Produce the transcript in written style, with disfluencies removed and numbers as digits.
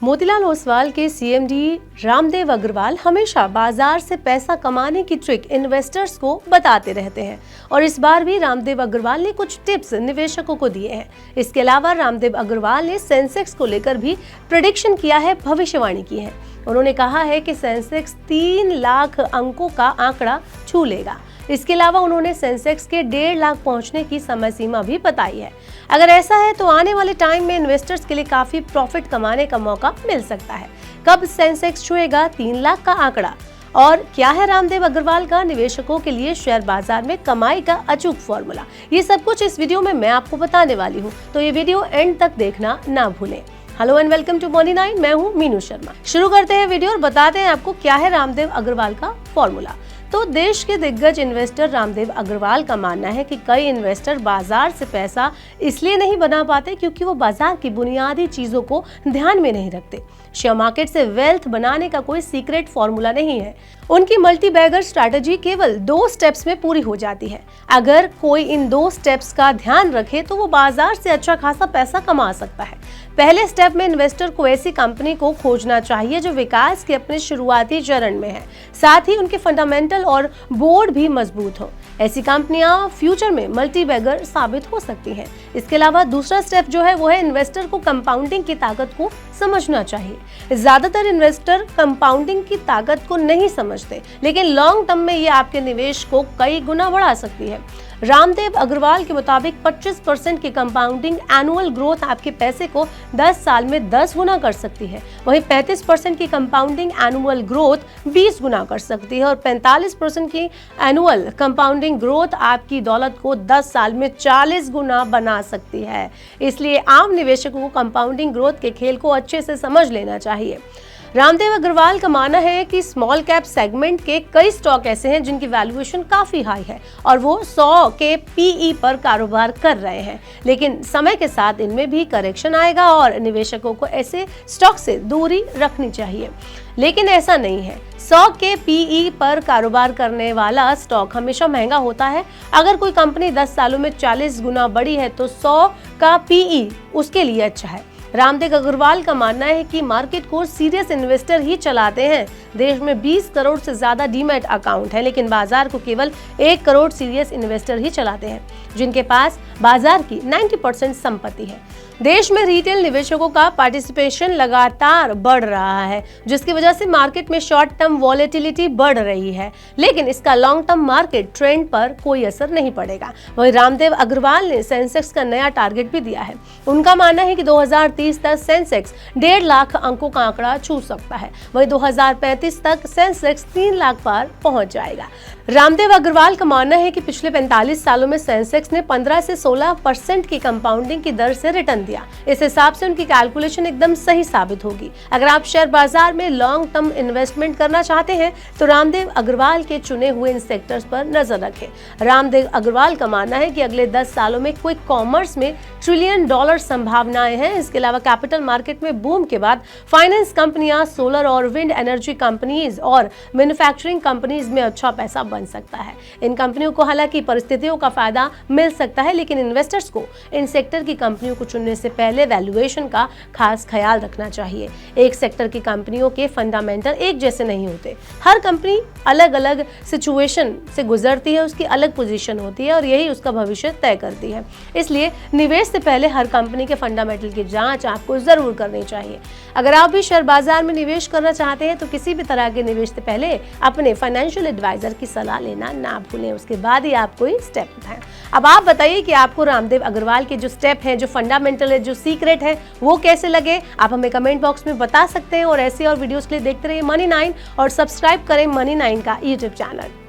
मोतीलाल ओसवाल के सीएमडी रामदेव अग्रवाल हमेशा बाजार से पैसा कमाने की ट्रिक इन्वेस्टर्स को बताते रहते हैं और इस बार भी रामदेव अग्रवाल ने कुछ टिप्स निवेशकों को दिए हैं। इसके अलावा रामदेव अग्रवाल ने सेंसेक्स को लेकर भी प्रेडिक्शन किया है, भविष्यवाणी की है। उन्होंने कहा है कि सेंसेक्स 3 लाख अंकों का आंकड़ा छू लेगा। इसके अलावा उन्होंने सेंसेक्स के 1.5 लाख पहुंचने की समय सीमा भी बताई है। अगर ऐसा है तो आने वाले टाइम में इन्वेस्टर्स के लिए काफी प्रॉफिट कमाने का मौका मिल सकता है। कब सेंसेक्स छुएगा 3 लाख का आंकड़ा और क्या है रामदेव अग्रवाल का निवेशकों के लिए शेयर बाजार में कमाई का अचूक फॉर्मूला, ये सब कुछ इस वीडियो में मैं आपको बताने वाली हूँ, तो ये वीडियो एंड तक देखना ना भूलें। हेलो एंड वेलकम टू मनी9, मैं हूँ मीनू शर्मा। शुरू करते हैं वीडियो और बताते हैं आपको क्या है रामदेव अग्रवाल का फॉर्मूला। तो देश के दिग्गज इन्वेस्टर रामदेव अग्रवाल का मानना है कि कई इन्वेस्टर बाजार से पैसा इसलिए नहीं बना पाते क्योंकि वो बाजार की बुनियादी चीजों को ध्यान में नहीं रखते। शेयर मार्केट से वेल्थ बनाने का कोई सीक्रेट फॉर्मूला नहीं है। उनकी मल्टी बैगर स्ट्रैटेजी केवल 2 स्टेप्स में पूरी हो जाती है। अगर कोई इन 2 स्टेप्स का ध्यान रखे तो वो बाजार से अच्छा खासा पैसा कमा सकता है। पहले स्टेप में इन्वेस्टर को ऐसी कंपनी को खोजना चाहिए जो विकास के अपने शुरुआती चरण में है, साथ ही उनके फंडामेंटल और बोर्ड भी मजबूत हो। ऐसी कंपनियां फ्यूचर में मल्टी बैगर साबित हो सकती हैं। इसके अलावा दूसरा स्टेप जो है वो है इन्वेस्टर को कंपाउंडिंग की ताकत को समझना चाहिए। ज्यादातर इन्वेस्टर कंपाउंडिंग की ताकत को नहीं समझते, लेकिन लॉन्ग टर्म में ये आपके निवेश को कई गुना बढ़ा सकती है। रामदेव अग्रवाल के मुताबिक 25% की कंपाउंडिंग एनुअल ग्रोथ आपके पैसे को 10 साल में 10 गुना कर सकती है। वहीं 35% की कंपाउंडिंग एनुअल ग्रोथ 20 गुना कर सकती है और 45% की एनुअल कंपाउंडिंग ग्रोथ आपकी दौलत को 10 साल में 40 गुना बना सकती है। इसलिए आम निवेशकों को कंपाउंडिंग ग्रोथ के खेल को अच्छे से समझ लेना चाहिए। रामदेव अग्रवाल का मानना है कि स्मॉल कैप सेगमेंट के कई स्टॉक ऐसे हैं जिनकी वैल्यूएशन काफी हाई है और वो 100 के पीई पर कारोबार कर रहे हैं, लेकिन समय के साथ इनमें भी करेक्शन आएगा और निवेशकों को ऐसे स्टॉक से दूरी रखनी चाहिए। लेकिन ऐसा नहीं है। 100 के पीई पर कारोबार करने वाला स्टॉक हमेशा महंगा होता है। अगर कोई कंपनी 10 सालों में 40 गुना बढ़ी है तो 100 का पीई उसके लिए अच्छा है। रामदेव अग्रवाल का मानना है कि मार्केट को सीरियस इन्वेस्टर ही चलाते हैं। देश में 20 करोड़ से ज्यादा डीमैट अकाउंट है, लेकिन बाजार को केवल 1 करोड़ सीरियस इन्वेस्टर ही चलाते हैं, जिनके पास बाजार की 90% संपत्ति है। देश में रिटेल निवेशकों का पार्टिसिपेशन लगातार बढ़ रहा है, जिसकी वजह से मार्केट में शॉर्ट टर्म वॉलेटिलिटी बढ़ रही है, लेकिन इसका लॉन्ग टर्म मार्केट ट्रेंड पर कोई असर नहीं पड़ेगा। वहीं रामदेव अग्रवाल ने सेंसेक्स का नया टारगेट भी दिया है। उनका मानना है कि 2030 तक सेंसेक्स 1.5 लाख अंकों का आंकड़ा छू सकता है। वहीं 2035 तक सेंसेक्स 3 लाख पर पहुंच जाएगा। रामदेव अग्रवाल का मानना है कि पिछले 45 सालों में सेंसेक्स ने 15 से 16% की कंपाउंडिंग की दर से रिटर्न दिया। इस हिसाब से उनकी कैलकुलेशन एकदम सही साबित होगी। अगर आप शेयर बाजार में लॉन्ग टर्म इन्वेस्टमेंट करना चाहते हैं तो रामदेव अग्रवाल के चुने हुए इन सेक्टर्स पर नजर रखें। रामदेव अग्रवाल का मानना है कि अगले 10 सालों में क्विक कॉमर्स में $1 ट्रिलियन संभावनाएं हैं। इसके अलावा कैपिटल मार्केट में बूम के बाद फाइनेंस कंपनियां, सोलर और विंड एनर्जी कंपनीज और मैन्युफैक्चरिंग कंपनीज में अच्छा पैसा बन सकता है। इन कंपनियों को हालांकि परिस्थितियों का फायदा मिल सकता है, लेकिन इन्वेस्टर्स को इन सेक्टर की कंपनियों को चुनने से पहले वैल्यूएशन का खास ख्याल रखना चाहिए। एक सेक्टर की कंपनियों के फंडामेंटल एक जैसे नहीं होते। हर कंपनी अलग अलग सिचुएशन से गुजरती है, उसकी अलग पोजीशन होती है और यही उसका भविष्य तय करती है। इसलिए निवेश से पहले हर कंपनी के फंडामेंटल की जांच आपको जरूर करनी चाहिए। अगर आप भी शेयर बाजार में निवेश करना चाहते हैं तो किसी भी तरह के निवेश से पहले अपने फाइनेंशियल एडवाइजर की सलाह लेना ना भूलें, उसके बाद ही आप कोई स्टेप उठाएं। अब आप बताइए कि आपको रामदेव अग्रवाल के जो स्टेप हैं, जो फंडामेंटल है, जो सीक्रेट है, वो कैसे लगे। आप हमें कमेंट बॉक्स में बता सकते हैं और ऐसे और वीडियोस के लिए देखते रहिए मनी9 और सब्सक्राइब करें मनी9 का यूट्यूब चैनल।